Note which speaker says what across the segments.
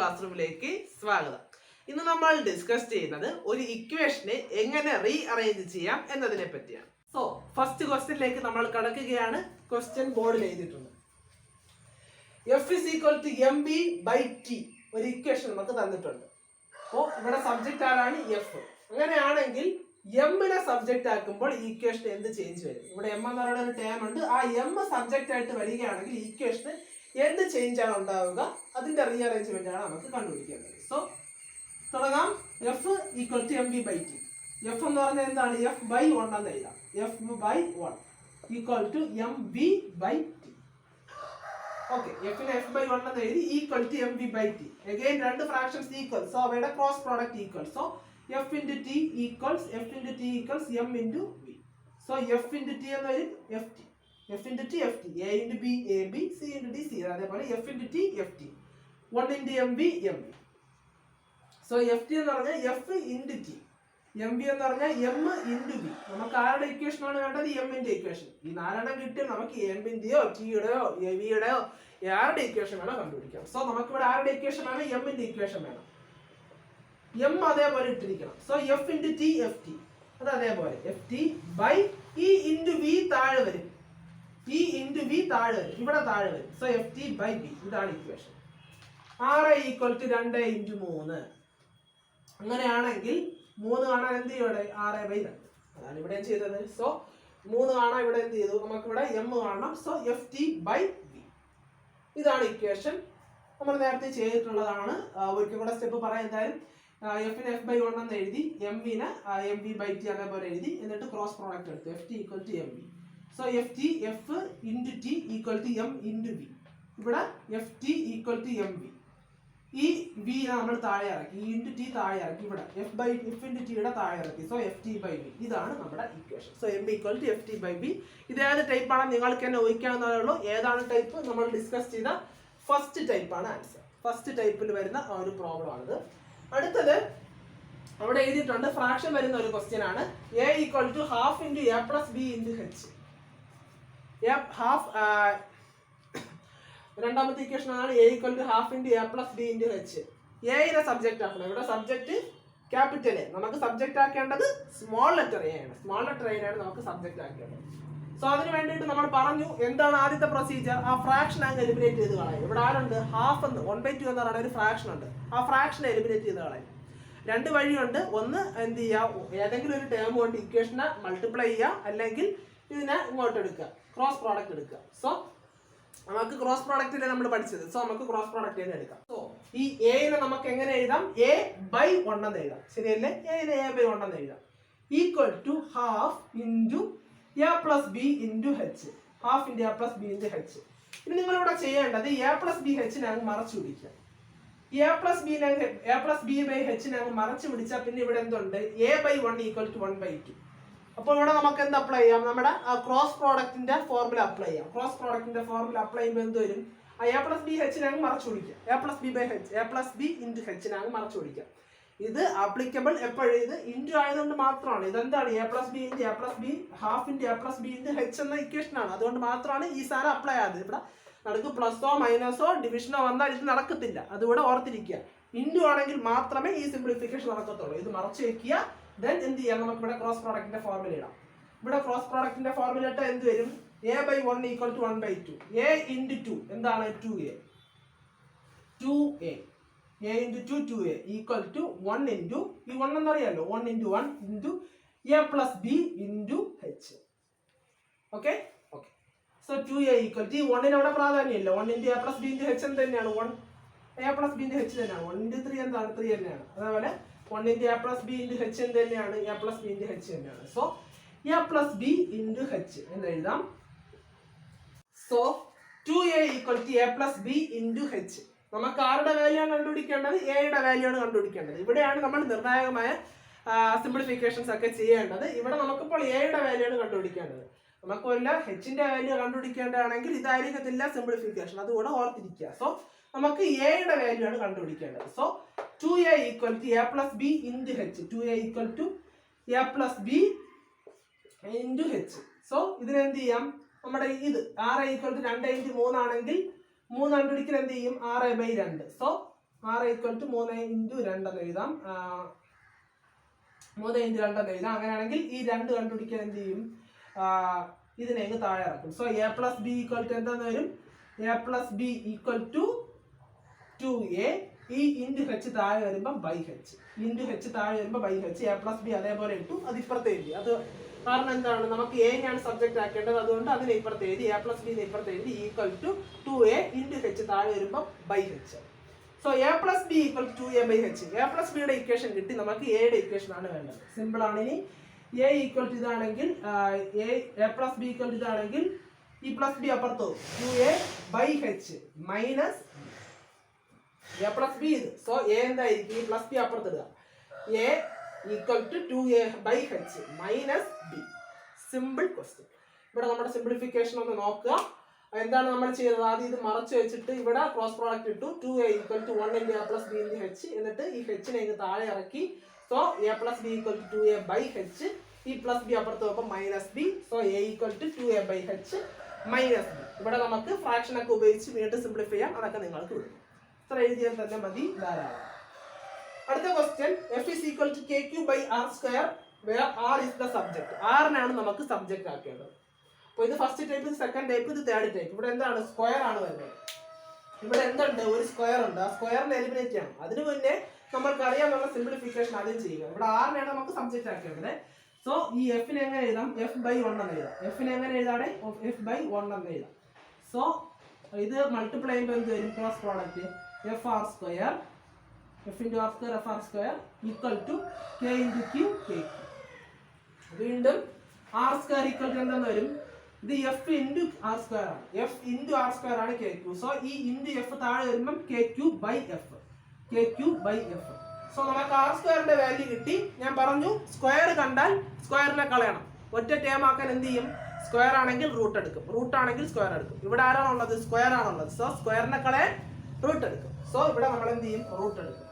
Speaker 1: Class റൂമിലേക്ക് സ്വാഗതം. ഇന്ന് നമ്മൾ ഡിസ്കസ് ചെയ്യുന്നത് ഒരു ഇക്വേഷനെ എങ്ങനെ റീ അറേഞ്ച് ചെയ്യാം എന്നതിനെ പറ്റിയാണ്. സോ ഫസ്റ്റ് ക്വസ്റ്റ്യനിലേക്ക് നമ്മൾ കടക്കുകയാണ്. ക്വസ്റ്റ്യൻ ബോർഡിൽ എഴുതിയിട്ടുണ്ട്. F is equal to mv/t ഒരു ഇക്വേഷൻ നമുക്ക് തന്നിട്ടുണ്ട്. അപ്പോൾ ഇവിടെ സബ്ജക്റ്റ് ആരാണ്? എഫ്. അങ്ങനെയാണെങ്കിൽ എമ്മിനെ സബ്ജക്റ്റ് ആക്കുമ്പോൾ ഈ ഇക്വേഷൻ എന്ത് ചേഞ്ച് വരും? ഇവിടെ എം എന്ന് പറയുന്ന ഒരു ടേം ഉണ്ട്. ആ എം സബ്ജക്റ്റ് ആയിട്ട് വരികയാണെങ്കിൽ ഈ ഇക്വേഷന് എന്ത് ചേഞ്ച് ആണ് ഉണ്ടാവുക? അതിന്റെ റീഅറേഞ്ച്മെന്റ് ആണ് നമുക്ക് കണ്ടുപിടിക്കേണ്ടത്. സോ തുടങ്ങാം. F equal to mv/t. F എന്ന് പറഞ്ഞാൽ എന്താണ്? f/1 എന്ന് എഴുതാം. f/1 equal to mv/t. Okay, എഫിന് f/1 എന്ന് എഴുതി ഈക്വൽ ടു mv/t. അഗൈൻ രണ്ട് ഫ്രാക്ഷൻസ് ഈക്വൽ, സോ അവയുടെ cross product equal. So f into t equals m into v. So f into t എന്ന് വരും ft. f into t ft. a into b ab, c into d c. അതേപോലെ f into t ft. 1 into mv mv. So ft എന്ന് പറഞ്ഞാൽ f into t, mv എന്ന് പറഞ്ഞാൽ m into v. നമുക്ക് ആരുടെ equation ആണ് വേണ്ടത്? m ന്റെ ഇക്വേഷൻ. ഈ നാലെണ്ണം കിട്ടിയാൽ നമുക്ക് m ന്റെയോ t യുടെയോ v യുടെയോ ആരുടെ ഇക്വേഷൻ വേണോ കണ്ടുപിടിക്കാം. സോ നമുക്ക് ഇവിടെ ആരുടെ ഇക്വേഷൻ വേണം? m ന്റെ ഇക്വേഷൻ വേണം. m അതേപോലെ ഇട്ടിരിക്കണം. So f into t ft. അത് അതേപോലെ ft by e into v താഴെ വരും. e into v താഴെ വരും, ഇവിടെ താഴെ വരും. So ft by v. ഇതാണ് ഇക്വേഷൻ. 6 equal to 2 into 3. അങ്ങനെയാണെങ്കിൽ 3 കാണാൻ എന്ത് ചെയ്യും? 6/2 അതാണ് ഇവിടെ ചെയ്തത്. സോ 3 കാണാൻ ഇവിടെ എന്ത് ചെയ്തു? നമുക്ക് ഇവിടെ m കാണണം. So ft by v. ഇതാണ് ഇക്വേഷൻ. നമ്മൾ നേരത്തെ ചെയ്തിട്ടുള്ളതാണ്. ഒരിക്കൽ കൂടെ സ്റ്റെപ്പ് പറയാൻ. എന്തായാലും എഫിന് f/1 എന്ന് എഴുതി, എംവിന് mv/t അതേപോലെ എഴുതി, എന്നിട്ട് ക്രോസ് പ്രോഡക്റ്റ് എടുത്തു. ft equal to mv. So ft f into t equal to m into v. ഇവിടെ ft ഈക്വൽ ടു mv. ഈ v നമ്മൾ താഴെ ഇറക്കി, e into t താഴെ ഇറക്കി, ഇവിടെ f into t യുടെ താഴെ ഇറക്കി. So ft by v. ഇതാണ് നമ്മുടെ equation. So m equal to ft by v. ഇത് ഏത് ടൈപ്പ് ആണ് നിങ്ങൾക്ക് തന്നെ ഊഹിക്കാവുന്നതേ ഉള്ളൂ. ഏതാണ് ടൈപ്പ്? നമ്മൾ ഡിസ്കസ് ചെയ്ത ഫസ്റ്റ് ടൈപ്പ് ആണ് ആൻസർ. ഫസ്റ്റ് ടൈപ്പിൽ വരുന്ന ഒരു പ്രോബ്ലം ആണിത്. അടുത്തത് അവിടെ എഴുതിയിട്ടുണ്ട്, ഫ്രാക്ഷൻ വരുന്ന ഒരു ക്വസ്റ്റ്യൻ ആണ്. a equal to half into a plus b into h. Half രണ്ടാമത്തെ ഇക്വേഷൻ ആണ് a equal to half into a plus b into h. എയുടെ സബ്ജക്റ്റ് ആക്കണം. ഇവിടെ സബ്ജക്റ്റ് ക്യാപിറ്റൽ എ. നമുക്ക് സബ്ജക്റ്റ് ആക്കേണ്ടത് സ്മോൾ ലെറ്റർ എ ആണ്. Small letter a ആണ് നമുക്ക് സബ്ജക്റ്റ് ആക്കേണ്ടത്. സോ അതിന് വേണ്ടിയിട്ട് നമ്മൾ പറഞ്ഞു എന്താണ് ആദ്യത്തെ പ്രൊസീജിയർ? ആ ഫ്രാക്ഷൻ അങ്ങ് എലിമിനേറ്റ് ചെയ്ത് കളയും. ഇവിടെ ആരുണ്ട്? ഹാഫ് എന്ന് 1/2 എന്ന് പറയുന്ന ഒരു ഫ്രാക്ഷൻ ഉണ്ട്. ആ ഫ്രാക്ഷനെ എലിമിനേറ്റ് ചെയ്ത് കളയും. രണ്ട് വഴിയുണ്ട്. ഒന്ന് എന്ത് ചെയ്യുക? ഏതെങ്കിലും ഒരു ടേം കൊണ്ട് ഇക്വേഷനെ മൾട്ടിപ്ലൈ ചെയ്യുക, അല്ലെങ്കിൽ ഇതിനെ ഇങ്ങോട്ട് എടുക്കുക, ക്രോസ് പ്രോഡക്റ്റ് എടുക്കുക. സോ നമുക്ക് ക്രോസ് പ്രോഡക്റ്റിലെ നമ്മൾ പഠിച്ചത്. സോ നമുക്ക് ക്രോസ് പ്രോഡക്റ്റ് തന്നെ എടുക്കാം. സോ ഈ എനെ നമുക്ക് എങ്ങനെ എഴുതാം? a/1 എന്ന് എഴുതാം. ശരിയല്ലേ? എനെ a/1 എന്ന് എഴുതാം. Equal to half into a plus b into h. Half into a plus b into h. ഇനി നിങ്ങളിവിടെ ചെയ്യേണ്ടത് a പ്ലസ് ബി എച്ചിനെ അങ്ങ് മറച്ചു പിടിക്കുക. a പ്ലസ് ബി ബൈ എച്ചിനെ അങ്ങ് മറച്ചു പിടിച്ചാൽ പിന്നെ ഇവിടെ എന്തുണ്ട്? a/1 equal to 1/2. അപ്പോൾ ഇവിടെ നമുക്ക് എന്ത് അപ്ലൈ ചെയ്യാം? നമ്മുടെ ക്രോസ് പ്രോഡക്റ്റിന്റെ ഫോർമുല അപ്ലൈ ചെയ്യാം. ക്രോസ് പ്രോഡക്റ്റിന്റെ ഫോർമുല അപ്ലൈ ചെയ്യുമ്പോൾ എന്ത് വരും? a പ്ലസ് ബി എച്ചിനെ അങ്ങ് മറച്ചു പിടിക്കുക. a plus b by h, a plus b into എച്ചിനെ അങ്ങ് മറച്ചു പിടിക്കുക. ഇത് ആപ്ലിക്കബിൾ എപ്പോഴും ഇത് ഇൻറ്റു ആയതുകൊണ്ട് മാത്രമാണ്. ഇതെന്താണ്? a plus b into a plus B half into a plus b into H എന്ന ഇക്വേഷൻ ആണ്. അതുകൊണ്ട് മാത്രമാണ് ഈ സാധനം അപ്ലൈ ആയത്. ഇവിടെ നമുക്ക് പ്ലസോ മൈനസോ ഡിവിഷനോ വന്നാൽ ഇത് നടക്കത്തില്ല. അതുകൂടെ ഓർത്തിരിക്കുക. ഇൻറ്റു ആണെങ്കിൽ മാത്രമേ ഈ സിംപ്ലിഫിക്കേഷൻ നടക്കത്തുള്ളൂ. ഇത് മറച്ചു വെക്കുക. ദെൻ എന്ത് ചെയ്യാം? നമുക്ക് ഇവിടെ ക്രോസ് പ്രോഡക്റ്റിന്റെ ഫോർമുല ഇടാം. ഇവിടെ ക്രോസ് പ്രോഡക്റ്റിന്റെ ഫോർമുല ഇട്ടാൽ എന്ത് വരും? a/1 equal to 1/2. a into 2 എന്താണ്? 2a. 2a into 2 2a equal to 1 into ഈ 1 എന്നറിയാലോ, 1 into 1 into a plus b into h. Okay okay. So 2a equal to ഈ 1ന് അവിടെ പ്രാധാന്യമില്ല. 1 into a plus b into h എന്ത് തന്നെയാണ്? 1 a plus b into h തന്നെയാണ്. 1 into 3 എന്താണ്? 3 തന്നെയാണ്. അതേപോലെ 1 into a plus b into h എന്ത് തന്നെയാണ്? a plus b into h തന്നെയാണ്. So a plus b into h എന്ന് എഴുതാം. So 2a equal to a plus b into h. നമുക്ക് ആരുടെ വാല്യൂ ആണ് കണ്ടുപിടിക്കേണ്ടത്? എയുടെ വാല്യൂ ആണ് കണ്ടുപിടിക്കേണ്ടത്. ഇവിടെയാണ് നമ്മൾ നിർണായകമായ സിംപ്ലിഫിക്കേഷൻസ് ഒക്കെ ചെയ്യേണ്ടത്. ഇവിടെ നമുക്കിപ്പോൾ എയുടെ വാല്യൂ ആണ് കണ്ടുപിടിക്കേണ്ടത്. നമുക്കല്ല എച്ചിന്റെ വാല്യൂ കണ്ടുപിടിക്കേണ്ടതാണെങ്കിൽ ഇതായിരിക്കത്തില്ല സിംപ്ലിഫിക്കേഷൻ. അതുകൂടെ ഓർത്തിരിക്കുക. സോ നമുക്ക് എയുടെ വാല്യൂ ആണ് കണ്ടുപിടിക്കേണ്ടത്. So 2a equal to a plus b into h. 2a equal to a plus b into h. So ഇതിനെന്ത് ചെയ്യാം? നമ്മുടെ ഇത് 6 ഈക്വൽ ടു 2 ഇൻറ്റു 3 ആണെങ്കിൽ 3 കണ്ടുപിടിക്കൽ എന്ത് ചെയ്യും? 6/2. So r equal to 3 into 2 എന്ന് എഴുതാം. 3 ഇൻറ്റു 2 എന്ന് എഴുതാം. അങ്ങനെയാണെങ്കിൽ ഈ 2 കണ്ടുപിടിക്കാൻ എന്ത് ചെയ്യും? ഇതിനെ അങ്ങ് താഴെ ഇറക്കും. So a plus b equal to എന്താന്ന് വരും? A plus b equal to 2a. ഈ ഇൻറ്റു ഹെച്ച് താഴെ വരുമ്പോൾ ബൈ ഹെച്ച്. ഇൻറ്റു ഹെച്ച് താഴെ വരുമ്പോൾ by h. A plus b അതേപോലെ ഇട്ടു. അത് ഇപ്പുറത്തെ എഴുതി. അത് കാരണം എന്താണ്? നമുക്ക് എയാണ് സബ്ജക്റ്റ് ആക്കേണ്ടത്. അതുകൊണ്ട് അതിനെ ഇപ്പുറത്തെ എഴുതി. എ പ്ലസ് ബി ഇപ്പുറത്തെ എഴുതി. Equal to 2a into h താഴെ വരുമ്പോൾ by h. So a plus b equal to 2a by h. A plus ബിയുടെ ഇക്വേഷൻ കിട്ടി. നമുക്ക് എയുടെ ഇക്വേഷൻ ആണ് വേണ്ടത്. സിമ്പിൾ ആണ്. ഇനി എ ഈക്വൽ ടു ഇതാണെങ്കിൽ a plus b equal to ഇതാണെങ്കിൽ ഈ പ്ലസ് ബി അപ്പുറത്തോ 2a by h minus a plus b ഇത്. സോ എ എന്തായിരിക്കും? ഈ പ്ലസ് ബി അപ്പുറത്തിടുക. A equal to 2a by h minus b. Simple question. ഇവിടെ നമ്മുടെ സിംപ്ലിഫിക്കേഷൻ ഒന്ന് നോക്കുക. എന്താണ് നമ്മൾ ചെയ്തത്? ആദ്യം ഇത് മറച്ചു വെച്ചിട്ട് ഇവിടെ ക്രോസ് പ്രോഡക്റ്റ് ഇട്ടു. 2a equal to 1 into a plus b into h. എന്നിട്ട് ഈ ഹെച്ചിനെ ഇങ്ങ് താഴെ ഇറക്കി. So a plus b equal to 2a by h. ഈ പ്ലസ് ബി അപ്പുറത്ത് വെക്കുമ്പോൾ minus b. So a equal to 2a by h minus b. ഇവിടെ നമുക്ക് ഫ്രാക്ഷൻ ഒക്കെ ഉപയോഗിച്ച് വീണ്ടും സിംപ്ലിഫൈ ചെയ്യാം. അതൊക്കെ നിങ്ങൾക്ക് വിടും. ഇത്ര എഴുതിയാൽ തന്നെ മതി, ധാരാളം. അടുത്ത question, f is equal to k q by r square where r is the subject. ആറിനാണ് നമുക്ക് സബ്ജക്ട് ആക്കേണ്ടത്. അപ്പോൾ ഇത് ഫസ്റ്റ് ടൈപ്പ്, ഇത് സെക്കൻഡ് ടൈപ്പ്, ഇത് തേർഡ് ടൈപ്പ്. ഇവിടെ എന്താണ്? സ്ക്വയർ ആണ് വരുന്നത്. ഇവിടെ എന്തുണ്ട്? ഒരു സ്ക്വയർ ഉണ്ട്. ആ സ്ക്വയറിനെ എലിമിനേറ്റ് ചെയ്യണം. അതിന് മുന്നേ നമ്മൾക്ക് അറിയാമെന്നുള്ള സിംപ്ലിഫിക്കേഷൻ ആദ്യം ചെയ്യുക. ഇവിടെ ആറിനാണ് നമുക്ക് സബ്ജക്ട് ആക്കേണ്ടത്. സോ ഈ എഫിനെ എങ്ങനെ എഴുതാം? എഫ് ബൈ 1 എന്ന് എഴുതാം. എഫിനെ എങ്ങനെ എഴുതാടെ? എഫ് ബൈ 1 എന്ന് എഴുതാം. സോ ഇത് മൾട്ടിപ്ലൈ ചെയ്യുമ്പോൾ എന്ത് വരും? Cross product f r square, f into r square, f r square equal to k into q, k q. വീണ്ടും ആർ സ്ക്വയർ ഈക്വൽ ടു എന്താന്ന് വരും? ഇത് എഫ് ഇൻറ്റു ആർ സ്ക്വയർ ആണ്. എഫ് ഇൻറ്റു ആർ സ്ക്വയർ ആണ് k q. So ഈ into f താഴെ വരുമ്പം k q by f, k q by f. So നമുക്ക് ആർ സ്ക്വയറിന്റെ വാല്യൂ കിട്ടി. ഞാൻ പറഞ്ഞു സ്ക്വയർ കണ്ടാൽ സ്ക്വയറിനെ കളയണം. ഒറ്റ ടേം ആക്കാൻ എന്ത് ചെയ്യും? സ്ക്വയർ ആണെങ്കിൽ റൂട്ട് എടുക്കും, റൂട്ട് ആണെങ്കിൽ സ്ക്വയർ എടുക്കും. ഇവിടെ ആരാണുള്ളത്? സ്ക്വയർ ആണുള്ളത്. സോ സ്ക്വയറിനെ കളയാൻ റൂട്ട് എടുക്കും. സോ ഇവിടെ നമ്മൾ എന്ത് ചെയ്യും? റൂട്ട് എടുക്കും.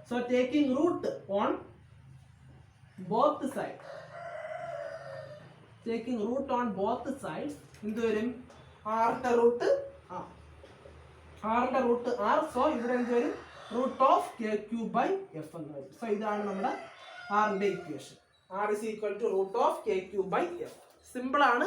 Speaker 1: So taking root on both side, taking root on both sides എന്ത് വരും? ആറിന്റെ റൂട്ട് ആർ, ആറിന്റെ റൂട്ട് ആർ. സോ ഇവിടെ എന്ത് വരും? Root of k q by f എന്ന് വരും. സോ ഇതാണ് നമ്മുടെ ആറിന്റെ equation. R is equal to root of k q by f. Simple ആണ്.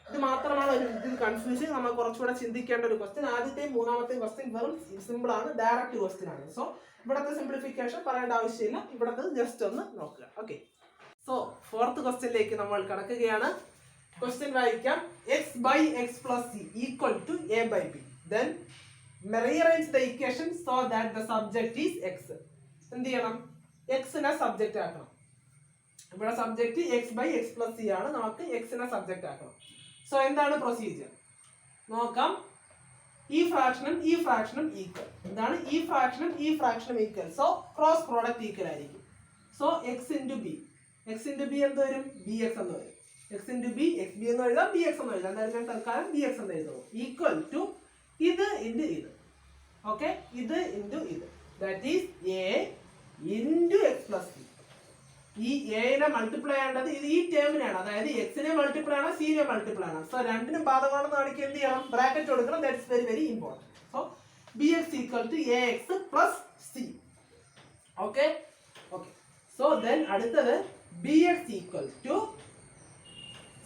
Speaker 1: ഇത് മാത്രമാണ് ഒരു ഇതിൽ കൺഫ്യൂഷൻ. നമ്മൾ കുറച്ചുകൂടെ ചിന്തിക്കേണ്ട ഒരു ക്വസ്റ്റ്യൻ. ആദ്യത്തെയും മൂന്നാമത്തെയും ക്വസ്റ്റ്യൻ വെറും സിമ്പിൾ ആണ്, ഡയറക്റ്റ് ക്വസ്റ്റ്യൻ ആണ്. സോ ഇവിടത്തെ സിംപ്ലിഫിക്കേഷൻ പറയേണ്ട ആവശ്യമില്ല. ഇവിടത്തെ ജസ്റ്റ് ഒന്ന് നോക്കുക. ഓക്കെ. സോ ഫോർത്ത് ക്വസ്റ്റ്യനിലേക്ക് നമ്മൾ കടക്കുകയാണ്. ക്വസ്റ്റ്യൻ വായിക്കാം. X by x plus c equal to a by b. Then rearrange the equation so that the subject is x. എന്ത് ചെയ്യണം? എക്സിനെ സബ്ജക്റ്റ് ആക്കണം. ഇവിടെ subject x by x plus c ആണ്. നമുക്ക് എക്സിനെ സബ്ജക്റ്റ് ആക്കണം. സോ എന്താണ് പ്രൊസീജിയർ നോക്കാം. ഈ ഫ്രാക്ഷനും ഈ ഫ്രാക്ഷനും ഈക്വൽ. എന്താണ്? ഈ ഫ്രാക്ഷനും ഈ ഫ്രാക്ഷനും equal. So cross product equal ആയിരിക്കും. So x into b, x into b എന്ത് വരും? ബി എക്സ് എന്ന് വരും. X into b, x b എന്ന് എഴുതാം, ബി എക്സ് എന്ന് എഴുതാം. എന്തായാലും ഞാൻ തൽക്കാലം ബി എക്സ് എന്ന് എഴുതുന്നു. ഈക്വൽ ടു ഇത് ഇൻറ്റു ഇത്. ഓക്കെ, ഇത് ഇൻറ്റു ഇത്. That is A into X plus C. ഈ എനെ മൾട്ടിപ്ലൈ ചെയ്യേണ്ടത് ഇത് ഈ ടേമിനാണ്. അതായത് എക്സിനെ മൾട്ടിപ്ലൈ ആണ്, സിനെ മൾട്ടിപ്ലൈ ആണ്. സോ രണ്ടിനും ബാധകമാണെന്ന് കാണിക്കുക എന്ത് ചെയ്യണം? ബ്രാക്കറ്റ് കൊടുക്കണം. That's very very important. So B X equal to A X plus C. Okay okay. So then അടുത്തത് B X equal to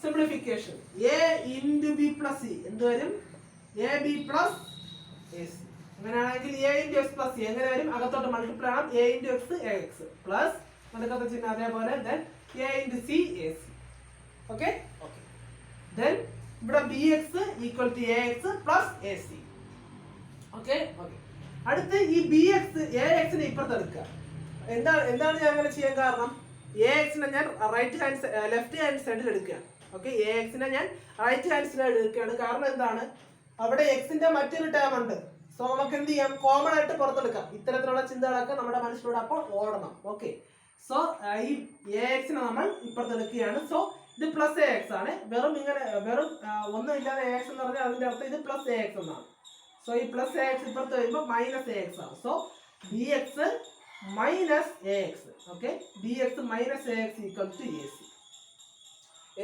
Speaker 1: simplification A into B plus C എന്ത് വരും? A B plus A C. അങ്ങനെയാണെങ്കിൽ A into X plus C എങ്ങനെ വരും? അകത്തോട്ട് multiply ആണ്. A into X A X plus അടുക്കത്തെ ചിഹ്നം അതേപോലെ then A into C A C. Okay okay. Then ഇവിടെ B X equal to A X plus A C. Okay okay. അടുത്ത് ഈ ബി എക്സ് എ എക്സിനെ ഇപ്പുറത്ത് എടുക്കുക. എന്താണ് ഞാൻ അങ്ങനെ ചെയ്യാൻ കാരണം? എ എക്സിനെ ഞാൻ ലെഫ്റ്റ് ഹാൻഡ് സൈഡിൽ എടുക്കുകയാണ്. ഓക്കെ, എ എക്സിനെ ഞാൻ റൈറ്റ് ഹാൻഡ് സൈഡിൽ എടുക്കുകയാണ്. കാരണം എന്താണ്? അവിടെ എക്സിന്റെ മറ്റൊരു ടേം ഉണ്ട്. സോ നമുക്ക് എന്ത് ചെയ്യാം? കോമൺ ആയിട്ട് പുറത്തെടുക്കാം. ഇത്തരത്തിലുള്ള ചിന്തകളൊക്കെ നമ്മുടെ മനസ്സിലൂടെ അപ്പോൾ ഓടണം. ഓക്കെ. സോ ഈ എ എക്സിനെ നമ്മൾ ഇപ്പുറത്തെടുക്കുകയാണ്. സോ ഇത് പ്ലസ് എ എക്സ് ആണ്. വെറും ഒന്നും ഇല്ലാതെ എ എക്സ് എന്ന് പറഞ്ഞാൽ അതിന്റെ അർത്ഥം ഇത് പ്ലസ് എ എക്സ് എന്നാണ്. സോ ഈ പ്ലസ് എ എക്സ് ഇപ്പുറത്ത് വരുമ്പോൾ മൈനസ് എ എക്സ് ആണ്. So B X minus A x. Okay, b X minus A X equal to A c.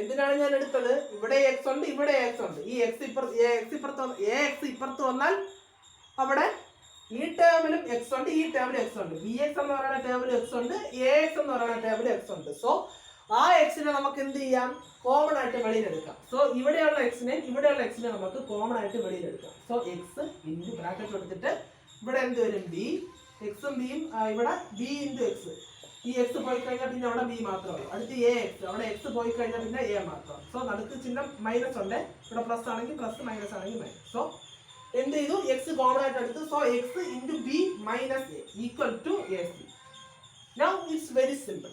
Speaker 1: എന്തിനാണ് ഞാൻ എടുത്തത്? ഇവിടെ എക്സ് ഉണ്ട്, ഇവിടെ എക്സ് ഉണ്ട്. ഈ എക്സ് ഇപ്പുറത്ത് വന്നാൽ അവിടെ ഈ ടേമിലും എക്സ് ഉണ്ട്, ഈ ടേമിലും എക്സ് ഉണ്ട്. ബി എക്സ് എന്ന് പറയുന്ന ടേമിലും എക്സ് ഉണ്ട്, എ എക്സ് എന്ന് പറയുന്ന ടേമിലും എക്സ് ഉണ്ട്. സോ ആ എക്സിനെ നമുക്ക് എന്ത് ചെയ്യാം, കോമൺ ആയിട്ട് വെളിയിലെടുക്കാം. സോ ഇവിടെയുള്ള എക്സിനെ നമുക്ക് കോമൺ ആയിട്ട് വെളിയിലെടുക്കാം. സോ എക്സ് ഇൻറ്റു ബ്രാക്കറ്റ് എടുത്തിട്ട് ഇവിടെ എന്ത് വരും, ബി. എക്സും ബിയും ഇവിടെ ബി ഇൻറ്റു എക്സ്. ഈ എക്സ് പോയി കഴിഞ്ഞാൽ പിന്നെ അവിടെ ബി മാത്രമേ. അടുത്ത് എ എക്സ്, അവിടെ എക്സ് പോയി കഴിഞ്ഞാൽ പിന്നെ എ മാത്രം. സോ നടുക്ക് ചിഹ്നം മൈനസ് ഉണ്ട്, ഇവിടെ പ്ലസ് ആണെങ്കിൽ പ്ലസ്, മൈനസ് ആണെങ്കിൽ മൈനസ്. സോ എന്ത് ചെയ്തു, എക്സ് കോമൺ ആയിട്ട് എടുത്തു. So x into b minus a equal to A c. Now it's very simple.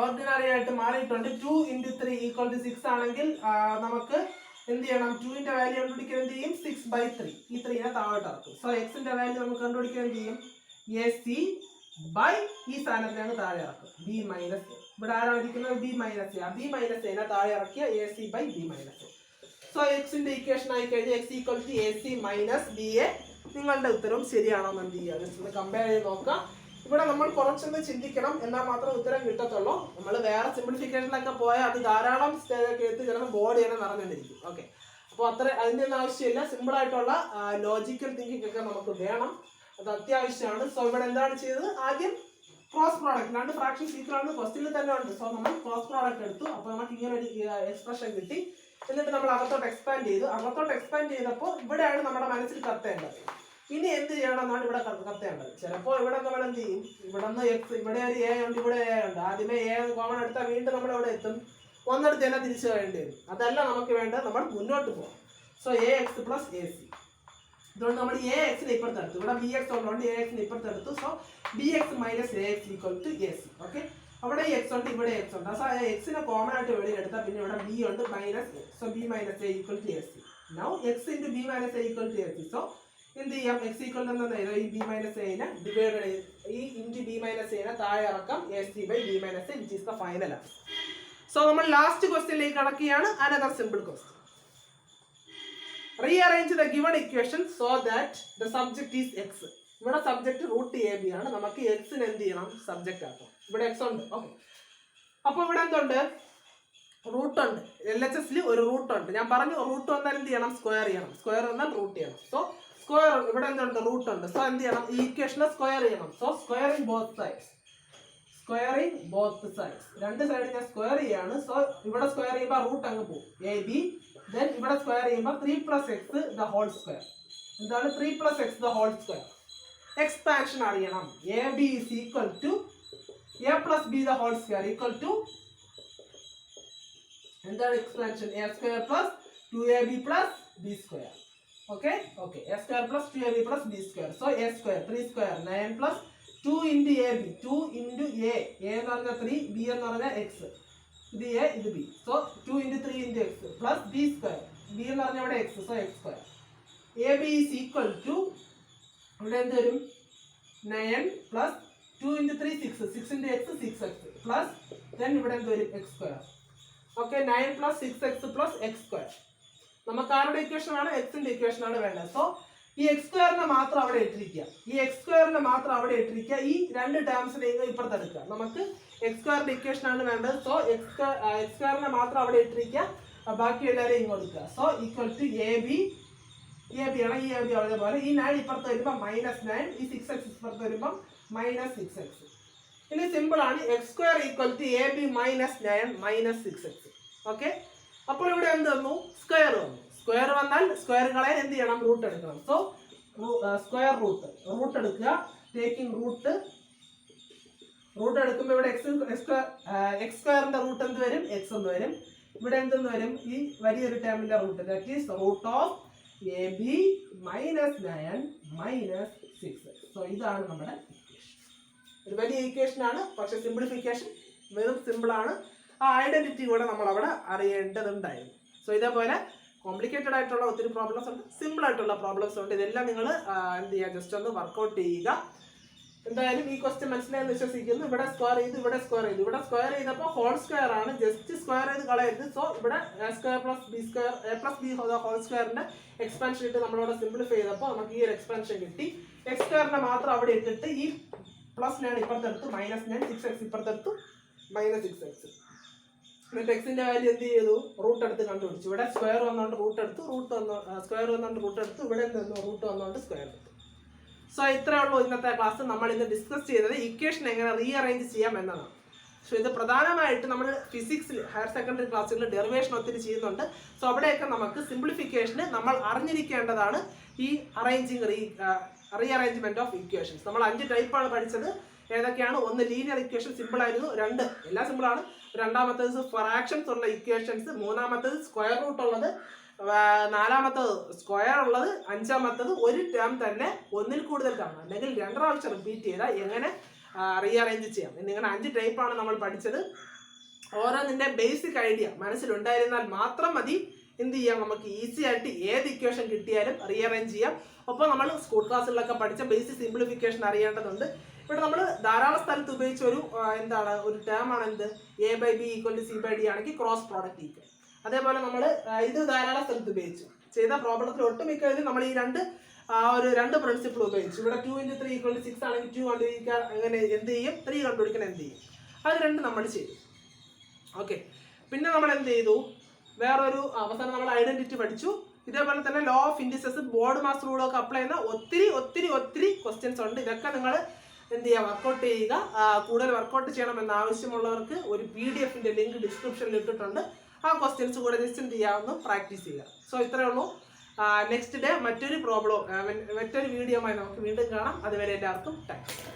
Speaker 1: Ordinary ആയിട്ട് മാറിയിട്ടുണ്ട്. 2 × 3 = 6 ആണെങ്കിൽ നമുക്ക് എന്ത് ചെയ്യണം, 2ന്റെ വാല്യൂ കണ്ടുപിടിക്കാൻ എന്ത് ചെയ്യും, 6/3. ഈ 3നെ താഴോട്ട് ഇറക്കും. സോ എക്സിന്റെ വാല്യൂ നമുക്ക് കണ്ടുപിടിക്കാൻ എന്ത് ചെയ്യും, എ സി ബൈ ഈ സ്ഥാനത്തിനാണ് താഴെ ഇറക്കും, ബി മൈനസ് എ. ഇവിടെ ആരാണ് ഇരിക്കുന്നത്, B minus A. B minus എനെ താഴെ ഇറക്കിയ A C by B minus A. So എക്സിന്റെ ഇക്വേഷൻ ആയി കഴിഞ്ഞാൽ X equal to A C minus B A. നിങ്ങളുടെ ഉത്തരവും ശരിയാണോ എന്ന് എന്ത് ചെയ്യുക, ജസ്റ്റ് ഒന്ന് കമ്പയർ ചെയ്ത് നോക്കാം. ഇവിടെ നമ്മൾ കുറച്ചൊന്ന് ചിന്തിക്കണം, എന്നാൽ മാത്രം ഉത്തരം കിട്ടത്തുള്ളൂ. നമ്മൾ വേറെ സിംപ്ലിഫിക്കേഷനിലൊക്കെ പോയാൽ അത് ധാരാളം സ്റ്റേജൊക്കെ എടുത്ത് ചിലപ്പോൾ ബോർഡ് ചെയ്യാൻ നിറഞ്ഞിരിക്കും. ഓക്കെ, അപ്പോൾ അതിൻ്റെ ഒന്നും ആവശ്യമില്ല. സിമ്പിളായിട്ടുള്ള ലോജിക്കൽ തിങ്കിങ് ഒക്കെ നമുക്ക് വേണം, അത് അത്യാവശ്യമാണ്. സോ ഇവിടെ എന്താണ് ചെയ്തത്, ആദ്യം ക്രോസ് പ്രോഡക്റ്റ്, 2 ഫ്രാക്ഷൻ സീക്വലാണ് ക്വസ്റ്റ്യനിൽ തന്നെ ഉണ്ട്. സോ നമ്മൾ ക്രോസ് പ്രോഡക്റ്റ് എടുത്തു, അപ്പോൾ നമുക്ക് ഇങ്ങനെ ഒരു എക്സ്പ്രഷൻ കിട്ടി. എന്നിട്ട് നമ്മൾ അകത്തോട്ട് എക്സ്പാൻഡ് ചെയ്തു. അകത്തോട്ട് എക്സ്പാൻഡ് ചെയ്തപ്പോൾ ഇവിടെയാണ് നമ്മുടെ മനസ്സിൽ കത്തേണ്ടത്. ഇനി എന്ത് ചെയ്യണം എന്നാണ് ഇവിടെ കത്തേണ്ടത്. ചിലപ്പോൾ ഇവിടെ നമ്മൾ എന്ത് ചെയ്യും, ഇവിടെ നിന്ന് എക്സ്, ഇവിടെ ഒരു എ ഉണ്ട്, ഇവിടെ എ ഉണ്ട്. ആദ്യമേ എ കോമൺ എടുത്താൽ വീണ്ടും നമ്മൾ ഇവിടെ എത്തും, ഒന്നെടുത്ത് തന്നെ തിരിച്ചു വേണ്ടി വരും. അതല്ല നമുക്ക് വേണ്ടത്, നമ്മൾ മുന്നോട്ട് പോകാം. So A X plus A C. അതുകൊണ്ട് നമ്മൾ എ എക്സിനെ ഇപ്പുറത്തെടുത്തു, ഇവിടെ ബി എക്സ് ഉള്ളതുകൊണ്ട് എ എക്സിനെ ഇപ്പുറത്തെടുത്തു. So B X minus A X equal to A C. Okay, അവിടെ എക്സ് ഉണ്ട്, ഇവിടെ എക്സ് ഉണ്ട്. സോ എക്സിനെ കോമൺ ആയിട്ട് വെളിയിലെടുത്താൽ പിന്നെ ഇവിടെ ബി ഉണ്ട്, minus A. So b minus a equal to A c. Now x into b minus a equal to A c. So എന്ത് ചെയ്യാം, എക്സ് ഈക്വൽ എന്ന് ഈ ബി മൈനസ് എനെ ഡിവൈഡ് ചെയ്ത് ഈ ഇൻറ്റു ബി മൈനസ് എനെ താഴെ ഇറക്കാം, a C by B minus a, which is the final answer. So നമ്മൾ ലാസ്റ്റ് ക്വസ്റ്റ്യനിലേക്ക് കടക്കുകയാണ്. Another simple question. Rearrange the given equation so that the subject is x. ഇവിടെ സബ്ജക്ട് റൂട്ട് എ ബി ആണ്. നമുക്ക് എക്സിന് എന്ത് ചെയ്യണം, സബ്ജക്ട് ആക്കാം. ഇവിടെ എക്സ് ഉണ്ട്. ഓക്കെ, അപ്പോൾ ഇവിടെ എന്തുണ്ട്, റൂട്ട് ഉണ്ട്. LHS ഒരു റൂട്ട് ഉണ്ട്. ഞാൻ പറഞ്ഞു റൂട്ട് വന്നാൽ എന്ത് ചെയ്യണം, സ്ക്വയർ ചെയ്യണം. സ്ക്വയർ വന്നാൽ റൂട്ട് ചെയ്യണം. സോ സ്ക്വയർ ഇവിടെ എന്തുണ്ട്, റൂട്ട് ഉണ്ട്. സോ എന്ത് ചെയ്യണം, ഈ ഇക്വേഷനെ സ്ക്വയർ ചെയ്യണം. സോ സ്ക്വയറിംഗ് ബോത്ത് സൈഡ്സ്, രണ്ട് സൈഡ് ഞാൻ സ്ക്വയർ ചെയ്യാണ്. സോ ഇവിടെ സ്ക്വയർ ചെയ്യുമ്പോൾ റൂട്ട് അങ്ങ് പോകും, എ ബി. ദെൻ ഇവിടെ സ്ക്വയർ ചെയ്യുമ്പോൾ 3 + x ദ ഹോൾ സ്ക്വയർ. എന്താണ് 3 + x the whole square? Expansion അറിയണം. A B is equal to A plus B the whole square equal to എന്താണ് expansion, A square plus 2ab plus B square. Okay, A square plus 2ab plus B square. So A square 3 square 9 plus 2 × ab, 2 × a എന്ന് പറഞ്ഞാൽ 3, b എന്ന് പറഞ്ഞാൽ x, ഇത് a ഇത് b. So 2 × 3 × x plus b square, b എന്ന് പറഞ്ഞാൽ ഇവിടെ x, so x square. ab is equal to ഇവിടെ എന്ത് വരും, 9 plus 2 × 3 6, 6 × x 6x plus then ഇവിടെ എന്ത് വരും, x square. Okay, 9 + 6x plus x square. നമുക്ക് ആരുടെ ഇക്വേഷൻ ആണ്, എക്സിന്റെ ഇക്വേഷൻ ആണ് വേണ്ടത്. സോ ഈ എക്സ് സ്ക്വയറിനെ മാത്രം അവിടെ ഇട്ടിരിക്കുക, ഈ 2 ടേംസിനെ ഇപ്പുറത്തെടുക്കുക. നമുക്ക് എക്സ് സ്ക്വയറിന്റെ ഇക്വേഷൻ ആണ് വേണ്ടത്. സോ എക്സ് സ്ക്വയറിനെ മാത്രം അവിടെ ഇട്ടിരിക്കുക, ബാക്കി എല്ലാവരെയും ഇങ്ങോട്ട് എടുക്കുക. So equal to a b ആണ്, ഈ എ ബി അതേപോലെ ഈ 9 ഇപ്പുറത്ത് വരുമ്പോൾ -9, ഈ 6x ഇപ്പുറത്ത് വരുമ്പോൾ -6x. ഇനി സിമ്പിൾ ആണ്, x square equal to a B -9 -6x. Okay, അപ്പോൾ ഇവിടെ എന്ത് വന്നു, സ്ക്വയർ വന്നു. സ്ക്വയർ വന്നാൽ സ്ക്വയർ കളയാൻ എന്ത് ചെയ്യണം, റൂട്ട് എടുക്കണം. സോ സ്ക്വയർ റൂട്ട് എടുക്കുക, ടേക്കിംഗ് റൂട്ട് എടുക്കുമ്പോൾ ഇവിടെ എക്സ് സ്ക്വയറിന്റെ റൂട്ട് എന്ത് വരും, എക്സ് എന്ന് വരും. ഇവിടെ എന്തെന്ന് വരും, ഈ വലിയൊരു ടേമിന്റെ root, that is root of A B -9 -6. So ഇതാണ് നമ്മുടെ ഇക്വേഷൻ. ഒരു വലിയ ഇക്വേഷൻ ആണ്, പക്ഷെ സിംപ്ലിഫിക്കേഷൻ വെറും സിമ്പിൾ ആണ്. ആ ഐഡന്റിറ്റി കൂടെ നമ്മൾ അവിടെ അറിയേണ്ടതുണ്ടായിരുന്നു. സോ ഇതേപോലെ കോംപ്ലിക്കേറ്റഡ് ആയിട്ടുള്ള ഒത്തിരി പ്രോബ്ലംസ് ഉണ്ട്, സിമ്പിൾ ആയിട്ടുള്ള പ്രോബ്ലംസ് ഉണ്ട്. ഇതെല്ലാം നിങ്ങൾ എന്ത് ചെയ്യുക, ജസ്റ്റ് ഒന്ന് വർക്ക്ഔട്ട് ചെയ്യുക. എന്തായാലും ഈ ക്വസ്റ്റ്യൻ മനസ്സിലായെന്ന് വിശ്വസിക്കുന്നു. ഇവിടെ സ്ക്വയർ ചെയ്തപ്പോൾ ഹോൾ സ്ക്വയർ ആണ്, ജസ്റ്റ് സ്ക്വയർ ചെയ്ത് കളയരുത്. സോ ഇവിടെ a² + b² ഹോൾ സ്ക്വയറിന്റെ എക്സ്പാൻഷൻ ഇട്ട് നമ്മളിവിടെ സിംപ്ലിഫൈ ചെയ്തപ്പോൾ നമുക്ക് ഈ ഒരു എക്സ്പാൻഷൻ കിട്ടി. എക്സ് സ്ക്വയറിനെ മാത്രം അവിടെ ഇട്ടിട്ട് ഈ +9 ഇപ്പുറത്തെടുത്തു, -9 6x ഇപ്പുറത്തെടുത്തു, -6x. എന്നിട്ട് എക്സിന്റെ വാല്യൂ എന്ത് ചെയ്തു, റൂട്ട് എടുത്ത് കണ്ടുപിടിച്ചു. ഇവിടെ സ്ക്വയർ വന്നുകൊണ്ട് റൂട്ട് എടുത്തു, സ്ക്വയർ വന്നുകൊണ്ട് റൂട്ട് എടുത്തു, ഇവിടെ റൂട്ട് വന്നുകൊണ്ട് സ്ക്വയർ എടുത്തു. സോ ഇത്രയേ ഉള്ളൂ ഇന്നത്തെ ക്ലാസ്. നമ്മൾ ഇന്ന് ഡിസ്കസ് ചെയ്തത് ഇക്വേഷൻ എങ്ങനെ റീഅറേഞ്ച് ചെയ്യാം എന്നതാണ്. സോ ഇത് പ്രധാനമായിട്ട് നമ്മൾ ഫിസിക്സിൽ ഹയർ സെക്കൻഡറി ക്ലാസ്സുകളിൽ ഡെറിവേഷൻ ഒത്തിരി ചെയ്യുന്നുണ്ട്. സോ അവിടെയൊക്കെ നമുക്ക് സിംപ്ലിഫിക്കേഷന് നമ്മൾ അറിഞ്ഞിരിക്കേണ്ടതാണ് ഈ റീഅറേഞ്ച്മെന്റ് ഓഫ് ഇക്വേഷൻസ്. നമ്മൾ 5 ടൈപ്പാണ് പഠിച്ചത്. ഏതൊക്കെയാണ്? ഒന്ന് ലീനിയർ ഇക്വേഷൻ, സിമ്പിൾ ആയിരുന്നു. 2 എല്ലാം സിമ്പിൾ ആണ്. രണ്ടാമത്തേത് ഫ്രാക്ഷൻസ് ഉള്ള ഇക്വേഷൻസ്. മൂന്നാമത്തേത് സ്ക്വയർ റൂട്ട് ഉള്ളത്. നാലാമത്തത് സ്ക്വയർ ഉള്ളത്. അഞ്ചാമത്തത് ഒരു ടേം തന്നെ ഒന്നിൽ കൂടുതൽ തവണ അല്ലെങ്കിൽ 2 പ്രാവശ്യം റിപ്പീറ്റ് ചെയ്താൽ എങ്ങനെ റീഅറേഞ്ച് ചെയ്യാം എന്നിങ്ങനെ 5 ടൈപ്പാണ് നമ്മൾ പഠിച്ചത്. ഓരോന്നിന്റെ ബേസിക് ഐഡിയ മനസ്സിലുണ്ടായിരുന്നാൽ മാത്രം മതി എന്ത് ചെയ്യാം, നമുക്ക് ഈസി ആയിട്ട് ഏത് ഇക്വേഷൻ കിട്ടിയാലും റീഅറേഞ്ച് ചെയ്യാം. ഒപ്പം നമ്മൾ സ്കൂൾ ക്ലാസ്സിലൊക്കെ പഠിച്ച ബേസിക് സിംപ്ലിഫിക്കേഷൻ അറിയേണ്ടതുണ്ട്. ഇവിടെ നമ്മൾ ധാരാളം സ്ഥലത്ത് ഉപയോഗിച്ച ഒരു ടേം ആണ് എന്ത്, a/b=c/d ആണെങ്കിൽ ക്രോസ് പ്രോഡക്റ്റ് ഈക്വൽ. അതേപോലെ നമ്മൾ ഇത് ധാരാളം സ്ഥലത്ത് ഉപയോഗിച്ചു. ചെയ്ത പ്രോബ്ലത്തിൽ ഒട്ടുമിക്കതിലും നമ്മൾ ഈ രണ്ട് പ്രിൻസിപ്പിൾ ഉപയോഗിച്ചു. ഇവിടെ 2 × 3 = 6 ആണെങ്കിൽ 2 കണ്ടുപിടിക്കാൻ അങ്ങനെ എന്ത് ചെയ്യും, 3 കണ്ടുപിടിക്കാൻ എന്ത് ചെയ്യും, അത് രണ്ടും നമ്മൾ ചെയ്തു. ഓക്കെ. പിന്നെ നമ്മൾ എന്ത് ചെയ്തു, വേറൊരു അവസാനം നമ്മൾ ഐഡന്റിറ്റി പഠിച്ചു. ഇതേപോലെ തന്നെ law of indices, BODMAS റൂളൊക്കെ അപ്ലൈ ചെയ്യുന്ന ഒത്തിരി ക്വസ്റ്റ്യൻസ് ഉണ്ട്. ഇതൊക്കെ നിങ്ങൾ എന്ത് ചെയ്യുക, വർക്കൗട്ട് ചെയ്യുക. കൂടുതൽ വർക്കൗട്ട് ചെയ്യണമെന്ന് ആവശ്യമുള്ളവർക്ക് ഒരു PDF-ന്റെ ലിങ്ക് ഡിസ്ക്രിപ്ഷനിൽ ഇട്ടിട്ടുണ്ട്. ആ ക്വസ്റ്റ്യൻസ് കൂടെ ജസ്റ്റ് എന്ത് ചെയ്യാവുന്ന പ്രാക്ടീസ് ചെയ്യുക. സോ ഇത്രയേ ഉള്ളൂ. നെക്സ്റ്റ് ഡേ മറ്റൊരു വീഡിയോയുമായി നമുക്ക് വീണ്ടും കാണാം. അതുവരെ എല്ലാവർക്കും താങ്ക്സ്.